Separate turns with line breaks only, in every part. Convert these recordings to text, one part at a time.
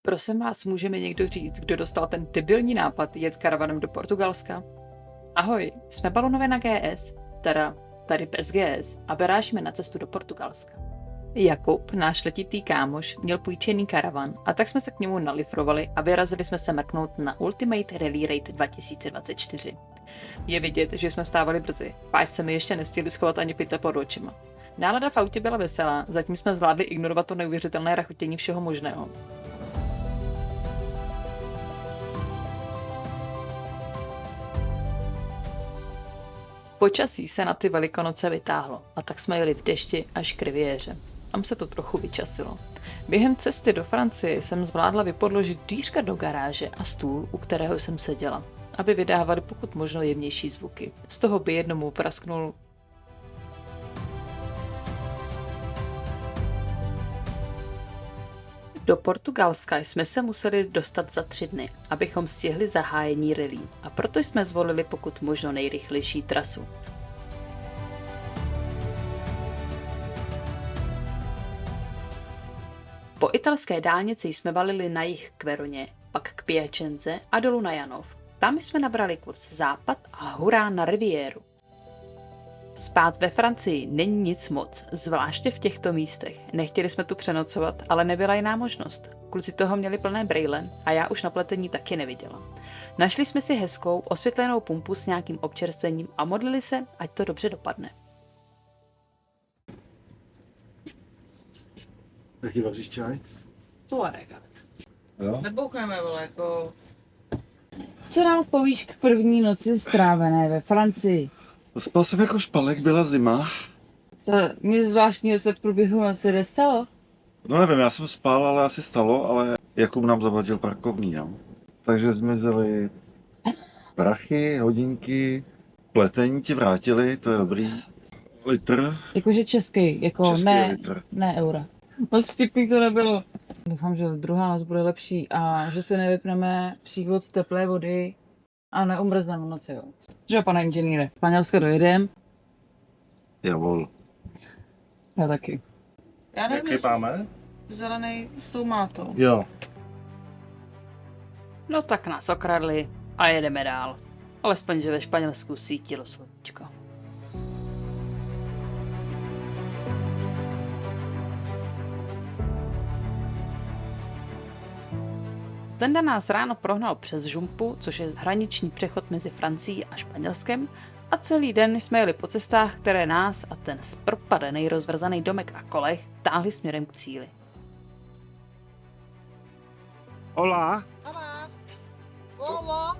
Prosím vás, může mi někdo říct, kdo dostal ten debilní nápad jet karavanem do Portugalska? Ahoj, jsme balonové na GS, teda tady bez GS a vyrážíme na cestu do Portugalska. Jakub, náš letitý kámoš, měl půjčený karavan a tak jsme se k němu nalifrovali a vyrazili jsme se mrknout na Ultimate Rally Raid 2024. Je vidět, že jsme stávali brzy, páč se mi ještě nestihli schovat ani pytle pod očima. Nálada v autě byla veselá, zatím jsme zvládli ignorovat to neuvěřitelné rachotění všeho možného. Počasí se na ty Velikonoce vytáhlo a tak jsme jeli v dešti až k riviéře. Tam se to trochu vyčasilo. Během cesty do Francie jsem zvládla vypodložit dvířka do garáže a stůl, u kterého jsem seděla, aby vydávali pokud možno jemnější zvuky. Z toho by jednomu prasknul. Do Portugalska jsme se museli dostat za 3 dny, abychom stihli zahájení rally, a proto jsme zvolili pokud možno nejrychlejší trasu. Po italské dálnici jsme valili na jih k Veroně, pak k Piacenze a dolů na Janov. Tam jsme nabrali kurz západ a hurá na riviéru. Spát ve Francii není nic moc, zvláště v těchto místech. Nechtěli jsme tu přenocovat, ale nebyla jiná možnost. Kluci toho měli plné brejle a já už na pletení taky neviděla. Našli jsme si hezkou, osvětlenou pumpu s nějakým občerstvením a modlili se, ať to dobře dopadne.
Jaký vaříš čaj?
Tuareg.
Jo?
Nebouchneme, vole, jako... Co nám povíš k první noci strávené ve Francii?
Spal jsem jako špalek, byla zima.
Co nic zvláštního se v průběhu noci nestalo?
No nevím, já jsem spal, ale asi stalo, ale Jakub nám zavadil parkovný, jo. Takže zmizely prachy, hodinky, pletení ti vrátili, to je dobrý. Litr.
Jakože český, jako
Český
ne,
litr.
ne eura. Moc vtipný to nebylo. Doufám, že druhá noc bude lepší a že se nevypneme přívod teplé vody a neumrzneme v noci, jo. Že, pane inženýre, Španělsko dojedem?
Javol.
Já taky. Já nevím,
Jaký máme?
zelený s tou mátou.
Jo.
No tak nás okradli a jedeme dál. Alespoň, že ve Španělsku svítilo sluníčko. Zdenda nás ráno prohnal přes Žumpu, což je hraniční přechod mezi Francií a Španělskem, a celý den jsme jeli po cestách, které nás a ten zpropadený rozvrzaný domek na kolech táhli směrem k cíli.
Hola,
Hola. Hola.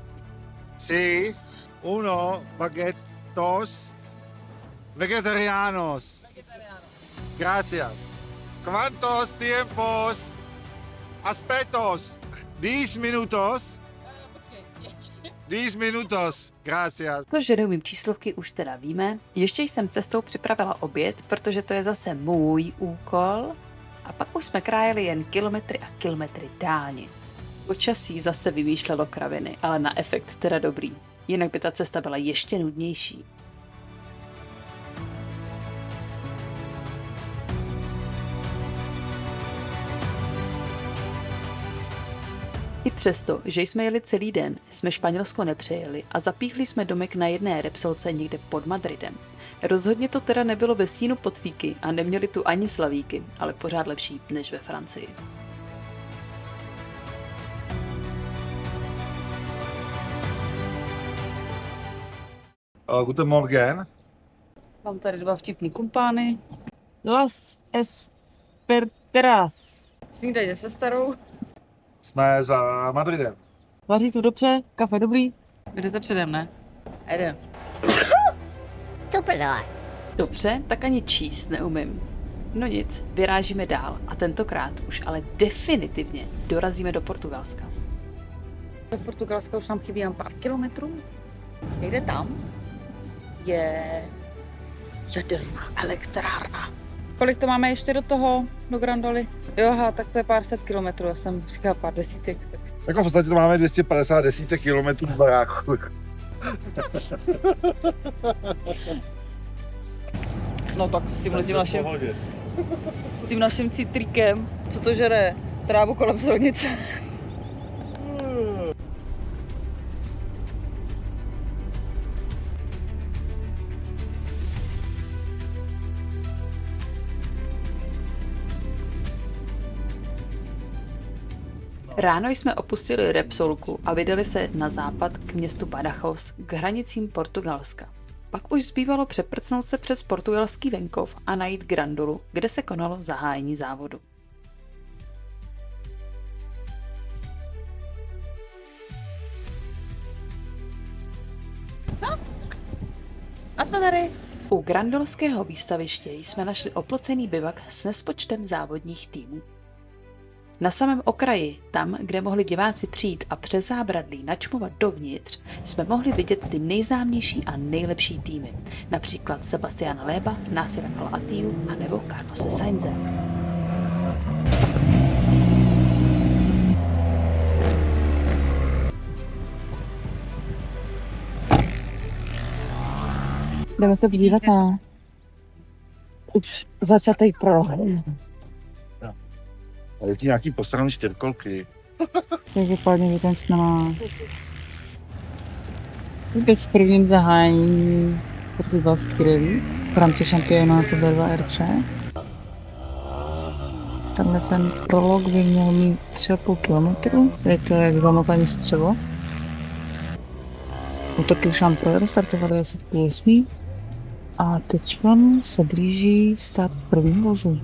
sí, uno, baguetos, vegetarianos. Gracias. ¿Cuántos tiempos? Aspectos. 10 minutos. 10 minutos. Gracias.
To, že neumím číslovky, už teda víme. Ještě jsem cestou připravila oběd, protože to je zase můj úkol. A pak už jsme krájeli jen kilometry a kilometry dálnic. Počasí zase vymýšlelo kraviny, ale na efekt teda dobrý. Jinak by ta cesta byla ještě nudnější. I přesto, že jsme jeli celý den, jsme Španělsko nepřejeli a zapíchli jsme domek na jedné repsolce někde pod Madridem. Rozhodně to teda nebylo ve stínu Podsvíky a neměli tu ani slavíky, ale pořád lepší než ve Francii.
Guten Morgen.
Mám tady 2 vtipný kumpány. Las Esperteras. Snídaně se starou.
Jsme za Madridem.
Vaří tu dobře, kafe dobrý. Jdete předem, ne? A jdem.
Dobře, tak ani číst neumím. No nic, vyrážíme dál a tentokrát už ale definitivně dorazíme do Portugalska.
Do Portugalska už nám chybí jen pár kilometrů. Někde tam je jaderná elektrárna. Kolik to máme ještě do toho, do Grandoly? Jo, aha, tak to je pár set kilometrů, já jsem říkala pár desítek. Tak...
Jako v podstatě to máme 250 desítek kilometrů v baráku.
No tak s tím naším citrikem, co to žere? trávu kolem silnice.
Ráno jsme opustili Repsolku a vydali se na západ k městu Badajoz, k hranicím Portugalska. Pak už zbývalo přeprcnout se přes portugalský venkov a najít Grandulu, kde se konalo zahájení závodu.
A jsme tady.
U grandolského výstaviště jsme našli oplocený bivak s nespočtem závodních týmů. Na samém okraji, tam, kde mohli diváci přijít a přes zábradlí načmovat dovnitř, jsme mohli vidět ty nejznámější a nejlepší týmy, například Sebastiana Loeba, Nasira Al-Attiju a nebo Carlose Sainze.
Jdeme se podívat na už začatý prolog.
A je nějaký postraný čtyřkolky.
Každopádně že ten jsme na vůbec prvním zahájení portugalský rally v rámci šampionátu B2RC. Tenhle ten prolog by měl mít 3,5 kilometru. Je to jak zamotání střevo. Útoky šampion startovali asi v 7:30. A teď se blíží start prvního vozu.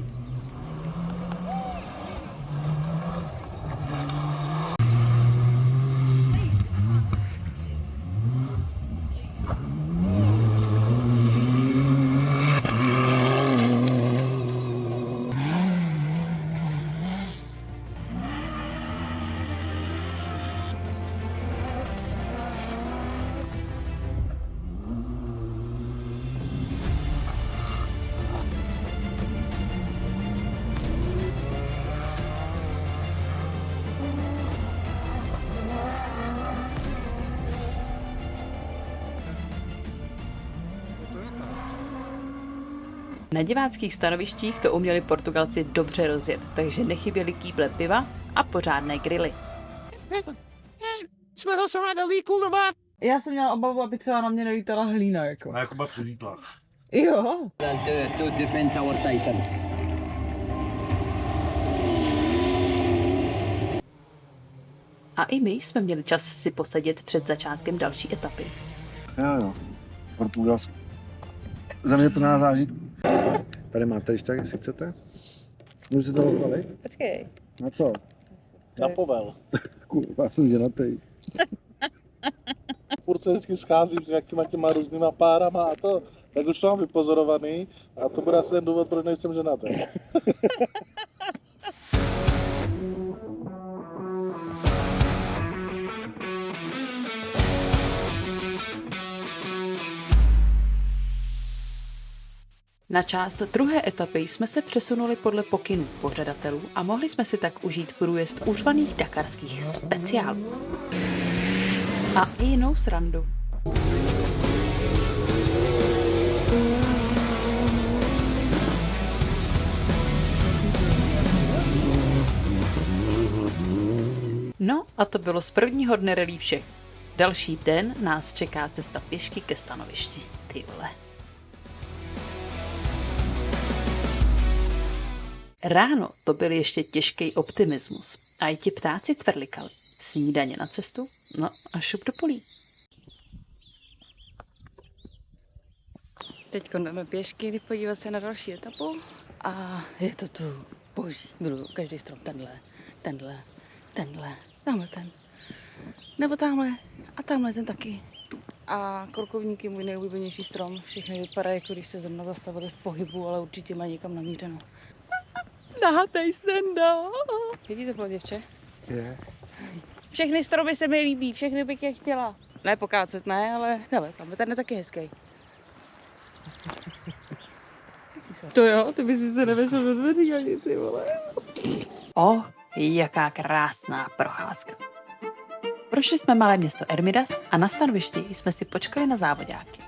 Na diváckých stanovištích to uměli Portugalci dobře rozjet, takže nechyběly kýble piva a pořádné grily.
Já jsem měla obavu, aby třeba na mě nelítala hlína, jako.
A jako přilítla.
Jo.
to defend our title.
A i my jsme měli čas si posedět před začátkem další etapy.
Jo, Portugalsko. Za mě plná zážitků. Tady máte ještě tak, jestli chcete. Můžete to rozbalit?
Počkej.
Na co?
Na povel.
Kurva, jsem ženatý.
Furt se vždycky scházím s nějakýma těma různýma párama a to, tak už to mám vypozorovaný a to bude asi ten důvod, proč nejsem ženatý.
Na část druhé etapy jsme se přesunuli podle pokynů pořadatelů a mohli jsme si tak užít průjezd užvaných dakarských speciálů. A i jinou srandu. No a to bylo z prvního dne rally vše. Další den nás čeká cesta pěšky ke stanovišti. Ty vole. Ráno to byl ještě těžký optimismus. A i ti ptáci cvrlikali. Snídaně na cestu, no a šup do polí.
Teď jdeme pěšky podívat se na další etapu. A je to tu boží. Miluju každý strom. Tenhle, tamhle ten. Nebo tamhle a tamhle ten taky. A korkovník je můj nejoblíbenější strom. Všechny vypadají, jako když se zrovna zastavili v pohybu, ale určitě mají někam namířeno. Nahatej stenda. Vidíte to, děvče?
Je.
Všechny stromy se mi líbí, všechny bych je chtěla. Ne pokácet, ne, ale hele, tam je ten taky hezký. To jo, ty bys se nevešel do dveří ani, ty vole.
Jaká krásná procházka. Prošli jsme malé město Ermidas a na stanovišti jsme si počkali na závodáky.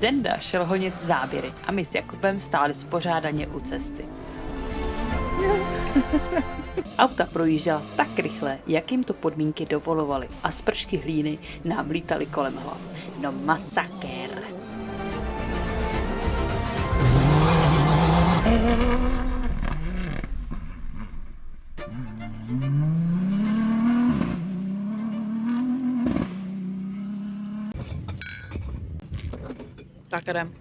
Zdenda šel honit záběry a my s Jakubem stáli spořádaně u cesty. Auta projížděla tak rychle, jak jim to podmínky dovolovaly a spršky hlíny nám lítaly kolem hlav. No masakér.
Tak jdem.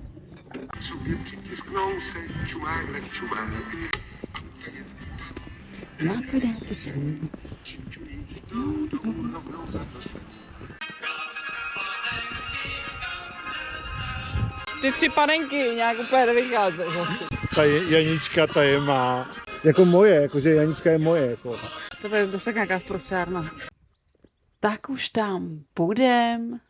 Ty 3 panenky nějak úplně nevycházejí.
Ta Janička, ta je má. Jako moje, jakože Janička je moje. Jako.
To bude zase nějaká prosárna.
Tak už tam budem.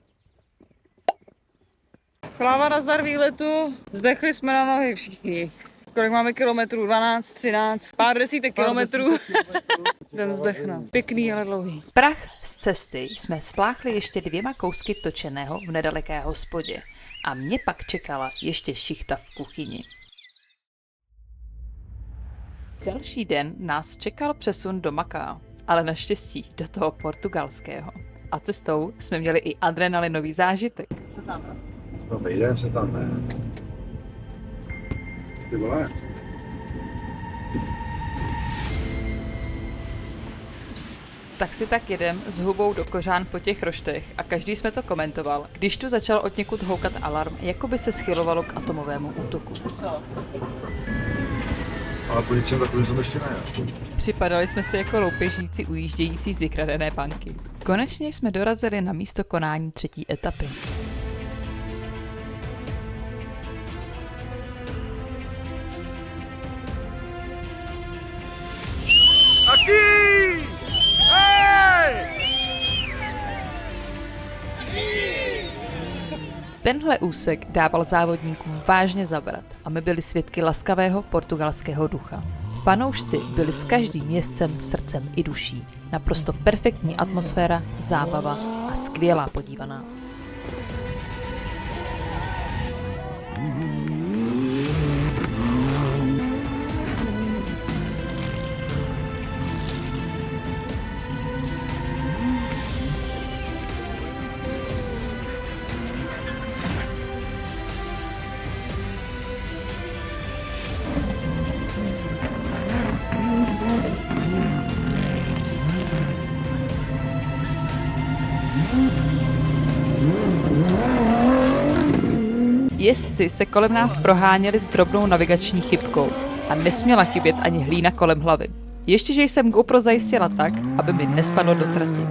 Sláva nazdar výletu. Zdechli jsme na nohy všichni. Kolik máme kilometrů? 12, 13, pár desítek kilometrů. Jdem zdechnout. Pěkný, ale dlouhý.
Prach z cesty jsme spláchli ještě 2 kousky točeného v nedaleké hospodě a mě pak čekala ještě šichta v kuchyni. Další den nás čekal přesun do Macao, ale naštěstí do toho portugalského. A cestou jsme měli i adrenalinový zážitek.
No vejdem se tam, ne? Ty vole.
Tak si tak jedem s hubou do kořán po těch roštech a každý jsme to komentoval, když tu začal odněkud houkat alarm, jako by se schylovalo k atomovému útoku.
Co?
Ale po něčem takovým jsem ještě ne.
Připadali jsme si jako loupežníci ujíždějící z vykradené banky. Konečně jsme dorazili na místo konání 3. etapy.
Aqui! Hey!
Tenhle úsek dával závodníkům vážně zabrat a my byli svědky laskavého portugalského ducha. Fanoušci byli s každým jezdcem srdcem i duší. Naprosto perfektní atmosféra, zábava a skvělá podívaná. Jezdci se kolem nás proháněli s drobnou navigační chybkou a nesměla chybět ani hlína kolem hlavy. Ještě, že jsem GoPro zajistila tak, aby mi nespadlo do trati.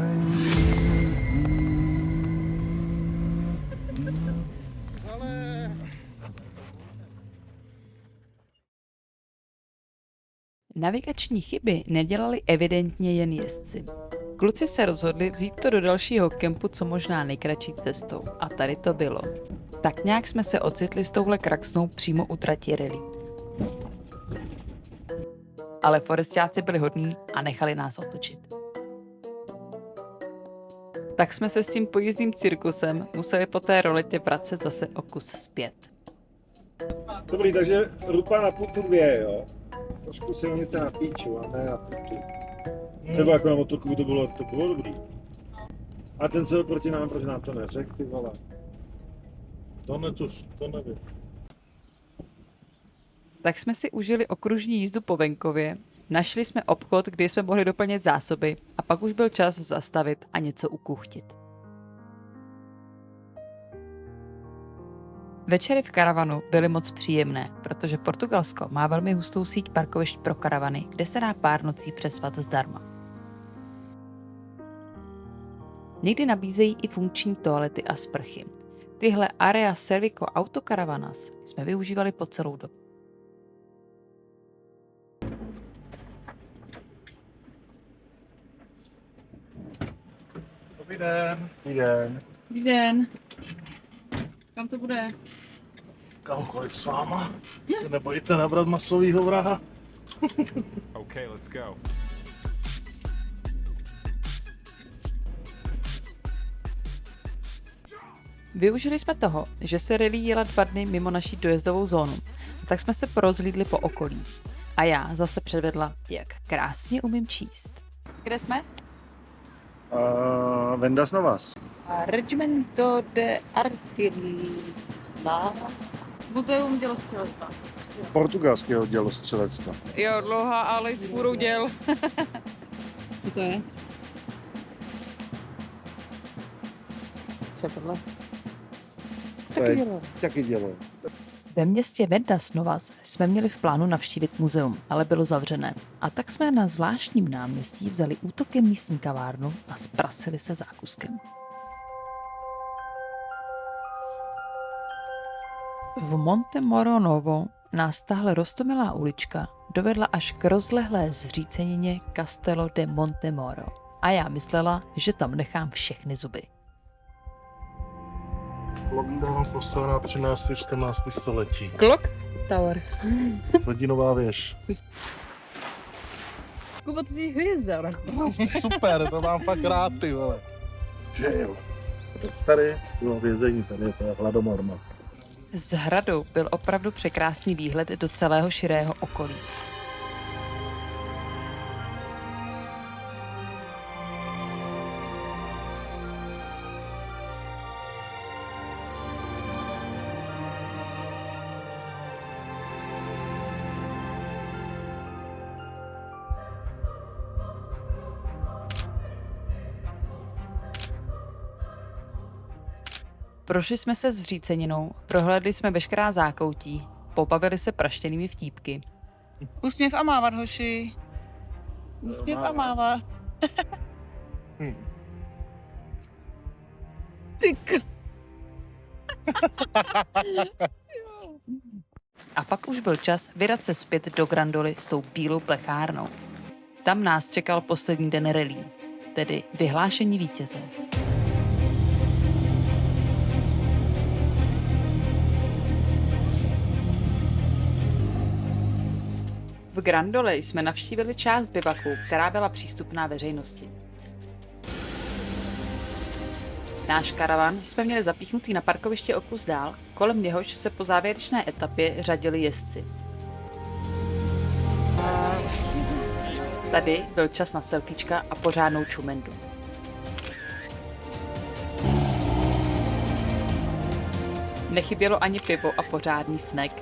Navigační chyby nedělali evidentně jen jezdci. Kluci se rozhodli vzít to do dalšího kempu co možná nejkratší cestou a tady to bylo. Tak nějak jsme se ocitli s touhle kraxnou přímo u trati rally. Ale forestáci byli hodní a nechali nás otočit. Tak jsme se s tím pojízdným cirkusem museli po té roletě vracet zase o kus zpět.
Dobrý, takže rupa na putu 2, jo? Trošku silnice na píču a ne na putu. Nebo jako na motorku to bylo dobrý. A ten co proti nám, proč nám to neřekl, ty vole? To nevím.
Tak jsme si užili okružní jízdu po venkově, našli jsme obchod, kde jsme mohli doplnit zásoby a pak už byl čas zastavit a něco ukuchtit. Večery v karavanu byly moc příjemné, protože Portugalsko má velmi hustou síť parkovišť pro karavany, kde se dá pár nocí přespat zdarma. Někdy nabízejí i funkční toalety a sprchy. Tyhle Area Servico Autocaravanas jsme využívali po celou dobu.
Dobrý den.
Dobrý den.
Dobrý den. Kam to bude?
Kam kolik s váma? Se nebojíte nabrat masovýho vraha?
Okay, let's go.
Využili jsme toho, že se Rally jela 2 dny mimo naší dojezdovou zónu, tak jsme se porozhlídli po okolí. A já zase předvedla, jak krásně umím číst.
Kde jsme?
Vendas Novas.
Regimento de Artilla. Muzeum dělostřelectva.
Portugalského dělostřelectva.
Jo, dlouhá alej s fůrou děl. Co to je? Co je tohle?
Taky dělo.
Ve městě Vendas Novas jsme měli v plánu navštívit muzeum, ale bylo zavřené. A tak jsme na zvláštním náměstí vzali útokem místní kavárnu a zprasili se zákuskem. V Monte Moro Novo nás tahle roztomilá ulička dovedla až k rozlehlé zřícenině Castello de Monte Moro. A já myslela, že tam nechám všechny zuby.
Londýn postavená 13. 14. století.
Clock Tower.
Hodinová věž.
Kubatří hvězda.
Super, to mám fakt rád, ty vole. Že jo. Tady bylo vězení, tady je to hladomorma.
Z hradu byl opravdu překrásný výhled do celého širého okolí. Prošli jsme se zříceninou, prohlédli jsme veškerá zákoutí, pobavili se praštěnými vtípky.
Úsměv a mávat, hoši. Úsměv a mávat.
A pak už byl čas vydat se zpět do Grandoly s tou bílou plechárnou. Tam nás čekal poslední den rally, tedy vyhlášení vítěze. V Grandole jsme navštívili část bivaku, která byla přístupná veřejnosti. Náš karavan jsme měli zapíchnutý na parkoviště o kus dál, kolem něhož se po závěrečné etapě řadili jezdci. Tady byl čas na selfiečka a pořádnou čumendu. Nechybělo ani pivo a pořádný snack.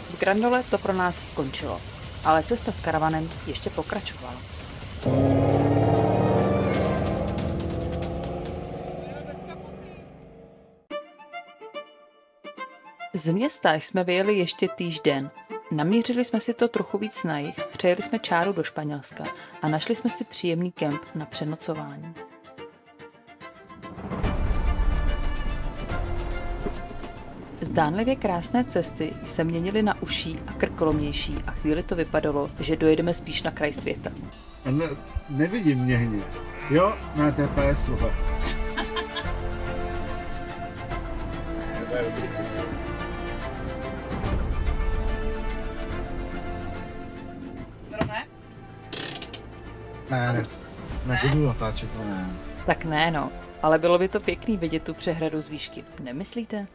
V Grandole to pro nás skončilo, ale cesta s karavanem ještě pokračovala. Z města jsme vyjeli ještě týžden. Namířili jsme si to trochu víc na jih, přejeli jsme čáru do Španělska a našli jsme si příjemný kemp na přenocování. Zdánlivě krásné cesty se měnily na užší a krkolomnější a chvíli to vypadalo, že dojedeme spíš na kraj světa.
Nevidím mě hned. Jo, na TPS, super. Ne, nebudu natáčet.
Tak ne no, ale bylo by to pěkný vidět tu přehradu z výšky, nemyslíte?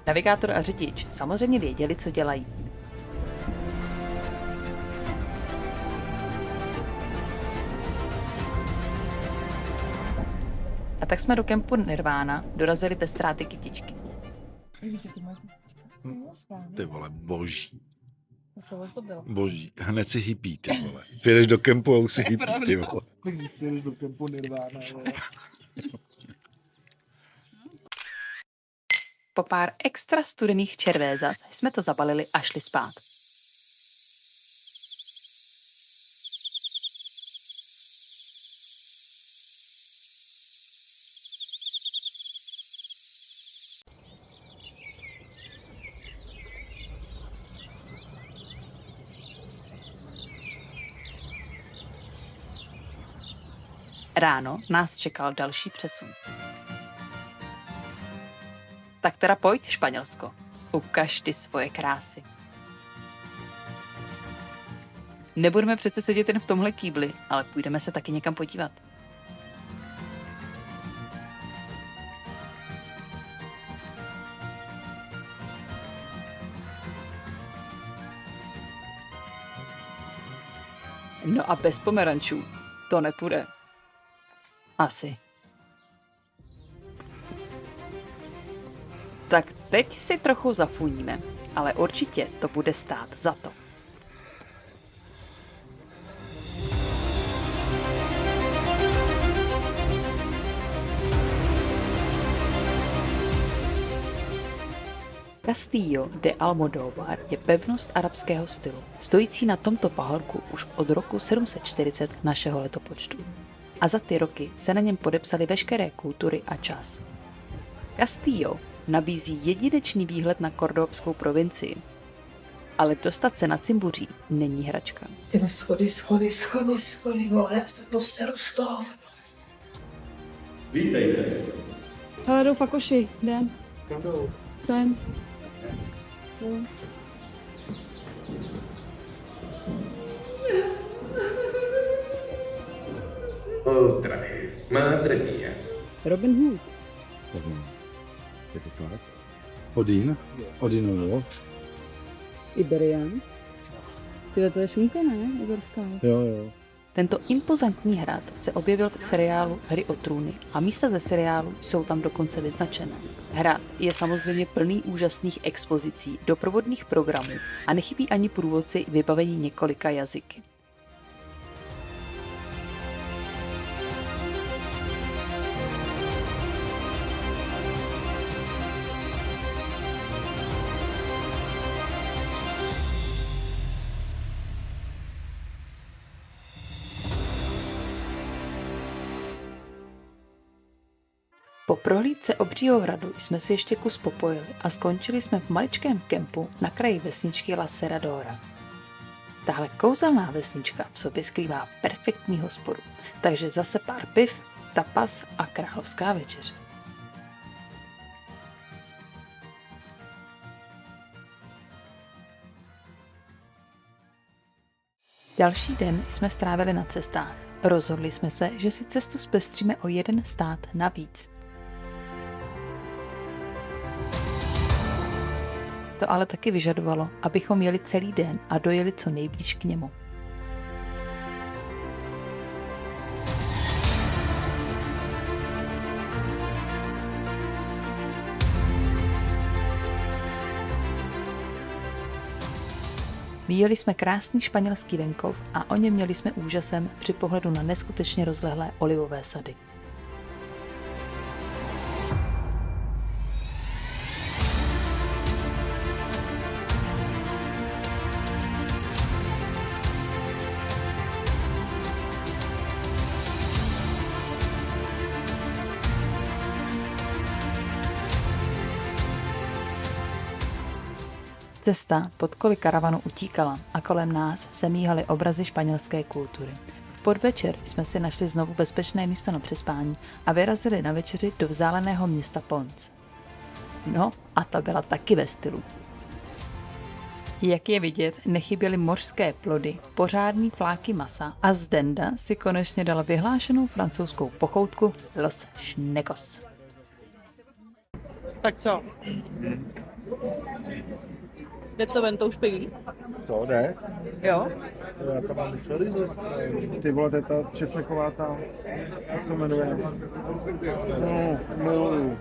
Navigátor a řidič samozřejmě věděli, co dělají. A tak jsme do kempu Nirvana dorazili bez ztráty kytičky.
Ty vole, boží. Boží, hned si hypí, ty vole. Přijedeš do kempu a už si hypí, ty vole.
Přijedeš do kempu Nirvana,
Po pár extra studených červézas jsme to zabalili a šli spát. Ráno nás čekal další přesun. Tak teda pojď, Španělsko. Ukaž ty svoje krásy. Nebudeme přece sedět jen v tomhle kýbli, ale půjdeme se taky někam podívat. No a bez pomerančů to nepůjde. Asi. Tak teď si trochu zafuníme, ale určitě to bude stát za to. Castillo de Almodóvar je pevnost arabského stylu, stojící na tomto pahorku už od roku 740 našeho letopočtu. A za ty roky se na něm podepsaly veškeré kultury a čas. Castillo nabízí jedinečný výhled na kordobskou provincii. Ale dostat se na Cimbuří není hračka.
Ty schody, vole, já se poseru z toho.
Vítejte.
Hele, jdou fakoši, jdem.
Kam jdou?
Sem.
Otra vez, madre mía.
Robin Hood.
Je to fakt? Odin? Odinovo?
Iberian. Tyhle to je šunka, ne? Iberská.
Jo.
Tento impozantní hrad se objevil v seriálu Hry o trůny a místa ze seriálu jsou tam dokonce vyznačené. Hrad je samozřejmě plný úžasných expozicí, doprovodných programů a nechybí ani průvodci vybavení několika jazyky. Po prohlídce obřího hradu jsme si ještě kus popojili a skončili jsme v maličkém kempu na kraji vesničky La Serradora. Tahle kouzelná vesnička v sobě skrývá perfektní hospodu, takže zase pár piv, tapas a královská večeře. Další den jsme strávili na cestách. Rozhodli jsme se, že si cestu zpestříme o jeden stát navíc. To ale taky vyžadovalo, abychom jeli celý den a dojeli co nejblíž k němu. Viděli jsme krásný španělský venkov a o něm měli jsme úžasem při pohledu na neskutečně rozlehlé olivové sady. Cesta pod koly karavanu utíkala a kolem nás se míhaly obrazy španělské kultury. V podvečer jsme si našli znovu bezpečné místo na přespání a vyrazili na večeři do vzdáleného města Ponce. No a ta byla taky ve stylu. Jak je vidět, nechyběly mořské plody, pořádný fláky masa a Zdenda si konečně dala vyhlášenou francouzskou pochoutku Los Schnecos.
Tak co? Jde to ven tou špeglí?
Co, jde?
Jo?
Já tam mám chorizo.
Ty vole, to je ta česneková ta, jak se jmenuje? No, miluju.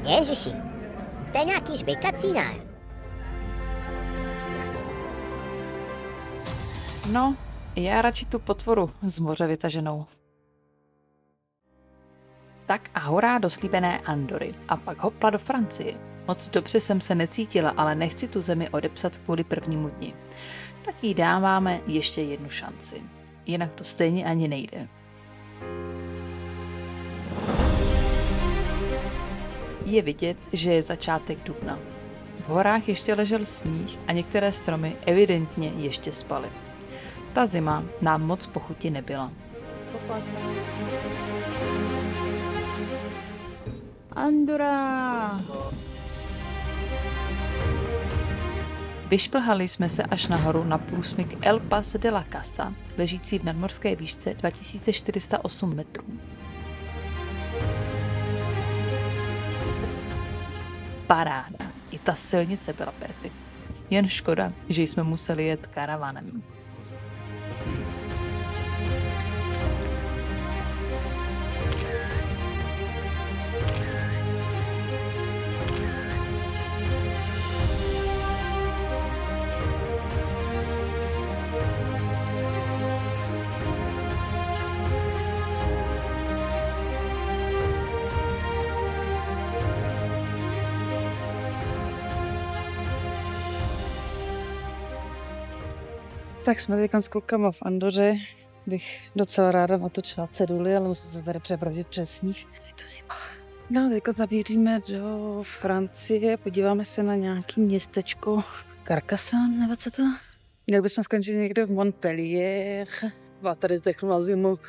Ježiši, to je nějaký žbejkací, ne?
No, já radši tu potvoru z moře vytaženou. Tak a hurá do slíbené Andory a pak hopla do Francie. Moc dobře jsem se necítila, ale nechci tu zemi odepsat kvůli prvnímu dni. Tak jí dáváme ještě jednu šanci. Jinak to stejně ani nejde. Je vidět, že je začátek dubna. V horách ještě ležel sníh a některé stromy evidentně ještě spaly. Ta zima nám moc po chuti nebyla.
Andorra!
Vyšplhali jsme se až nahoru na průsmyk El Pas de la Casa, ležící v nadmořské výšce 2408 metrů. Paráda. I ta silnice byla perfektní. Jen škoda, že jsme museli jet karavanem.
Tak jsme teď s klukama v Andoře. Bych docela ráda natočila ceduly, ale musím se tady přepravit přes sníh. Je to zima. No, teď zabíříme do Francie, podíváme se na nějaký městečko Carcassonne, nebo co to? Měli bychom skončit někde v Montpellier. A tady zdechnu na zimu.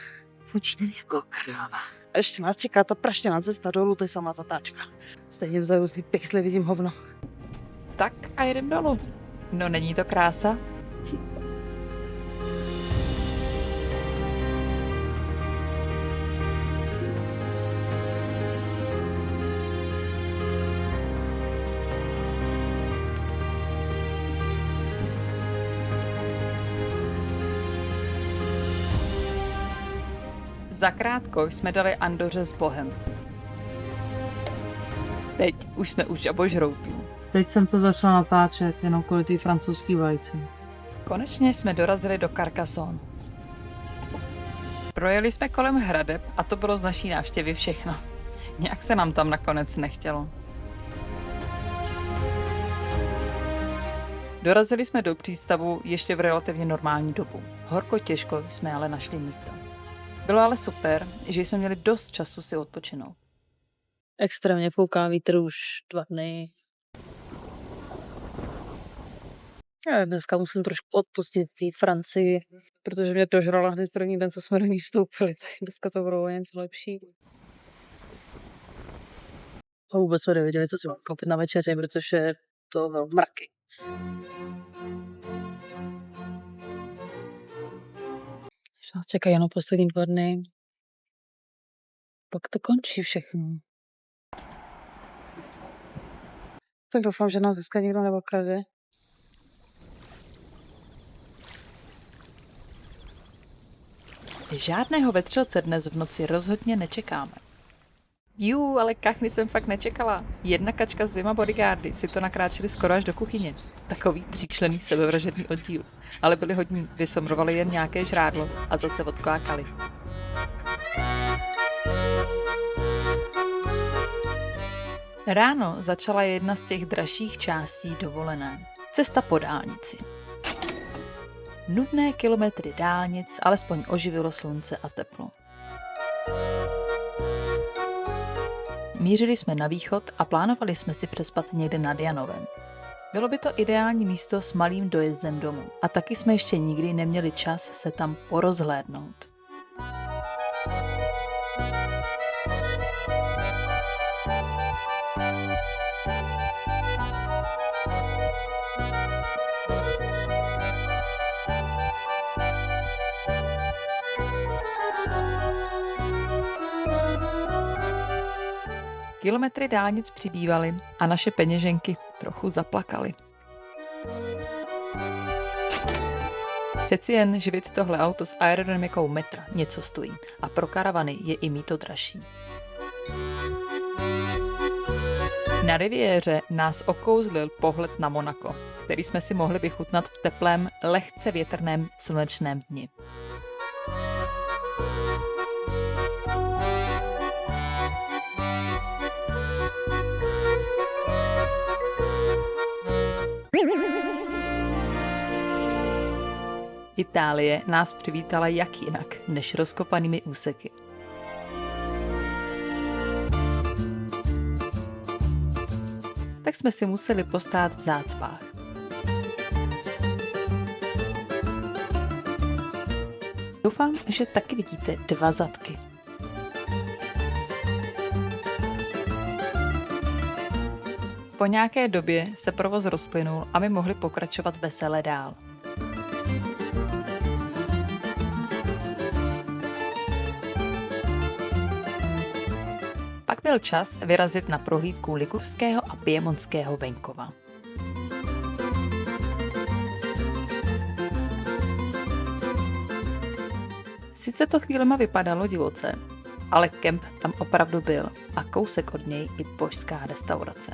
Fučí tady jako kráva. A ještě nás čeká ta praštěná cesta dolů, to je sama zatáčka. Stejně v zarůstlý pixli vidím hovno.
Tak a jdem dolů. No není to krása? Zakrátko jsme dali Andoře s Bohem. Teď už jsme u žabožroutlů.
Teď jsem to začala natáčet, jenom kvůli té francouzský vajce.
Konečně jsme dorazili do Carcassonne. Projeli jsme kolem hradeb a to bylo z naší návštěvy všechno. Nějak se nám tam nakonec nechtělo. Dorazili jsme do přístavu ještě v relativně normální dobu. Horko těžko jsme ale našli místo. Bylo ale super, že jsme měli dost času si odpočinout.
Extrémně fouká vítr už 2 dny. Já dneska musím trošku odpustit té Francii, protože mě dožrala hned první den, co jsme do ní vstoupili. Tak dneska to bylo něco lepší. A vůbec jsme nevěděli, co si mám koupit na večeři, protože to bylo mraky. Ještě nás čekají jenom poslední 2 dny. Pak to končí všechno. Tak doufám, že nás dneska nikdo neokrade.
Žádného vetřelce dnes v noci rozhodně nečekáme. Ale kachny jsem fakt nečekala. Jedna kačka s 2 bodyguardy si to nakráčeli skoro až do kuchyně. Takový 3členný sebevražedný oddíl. Ale byli hodní, vysomrovali jen nějaké žrádlo a zase odklákali. Ráno začala jedna z těch dražších částí dovolené. Cesta po dálnici. Nudné kilometry dálnic alespoň oživilo slunce a teplo. Mířili jsme na východ a plánovali jsme si přespat někde nad Janovem. Bylo by to ideální místo s malým dojezdem domů a taky jsme ještě nikdy neměli čas se tam porozhlédnout. Kilometry dálnic přibývaly a naše peněženky trochu zaplakaly. Přeci jen živit tohle auto s aerodynamikou metra něco stojí a pro karavany je i mýto dražší. Na riviéře nás okouzlil pohled na Monako, který jsme si mohli vychutnat v teplém, lehce větrném slunečném dni. Itálie nás přivítala jak jinak, než rozkopanými úseky. tak jsme si museli postát v zácpách. Doufám, že taky vidíte 2 zadky. Po nějaké době se provoz rozplynul a my mohli pokračovat vesele dál. Pak byl čas vyrazit na prohlídku ligurského a piemontského venkova. Sice to chvílema vypadalo divoce, ale kemp tam opravdu byl a kousek od něj i božská restaurace.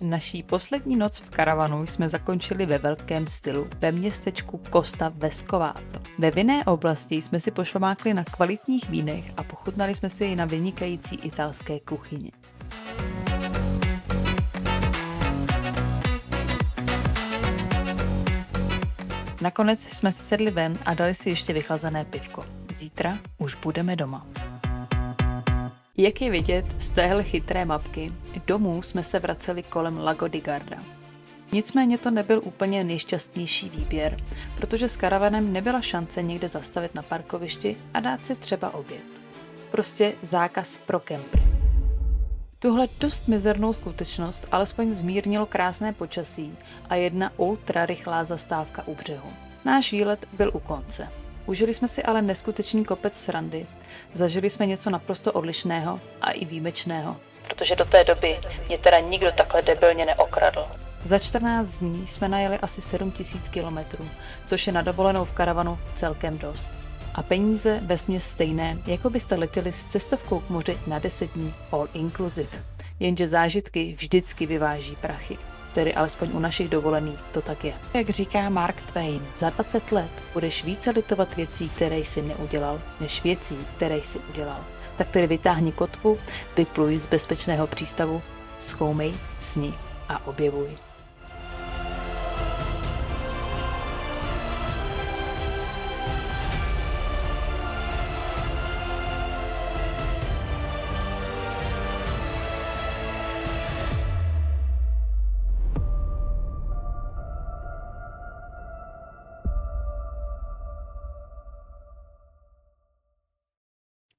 Naší poslední noc v karavanu jsme zakončili ve velkém stylu ve městečku Costa Vescovato. Ve vinné oblasti jsme si pošvamákli na kvalitních vínech a pochutnali jsme si ji na vynikající italské kuchyni. Nakonec jsme si sedli ven a dali si ještě vychlazené pivko. Zítra už budeme doma. Jak je vidět z téhle chytré mapky, domů jsme se vraceli kolem Lago di Garda. Nicméně to nebyl úplně nejšťastnější výběr, protože s karavanem nebyla šance někde zastavit na parkovišti a dát si třeba oběd. Prostě zákaz pro kempry. Tuhle dost mizernou skutečnost alespoň zmírnilo krásné počasí a jedna ultra rychlá zastávka u břehu. Náš výlet byl u konce. Užili jsme si ale neskutečný kopec srandy, zažili jsme něco naprosto odlišného a i výjimečného, protože do té doby mě teda nikdo takhle debilně neokradl. Za 14 dní jsme najeli asi 7000 kilometrů, což je na dovolenou v karavanu celkem dost. A peníze vesměs stejné, jako byste letěli s cestovkou k moři na 10 dní all inclusive. Jenže zážitky vždycky vyváží prachy. Tedy alespoň u našich dovolených to tak je. Jak říká Mark Twain, za 20 let budeš více litovat věcí, které jsi neudělal, než věcí, které jsi udělal. Tak tedy vytáhni kotvu, vypluj z bezpečného přístavu, zkoumej, sni a objevuj.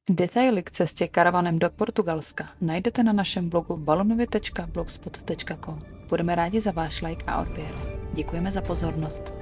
Detaily k cestě karavanem do Portugalska najdete na našem blogu balonově.blogspot.com. Budeme rádi za váš like a odběr. Děkujeme za pozornost.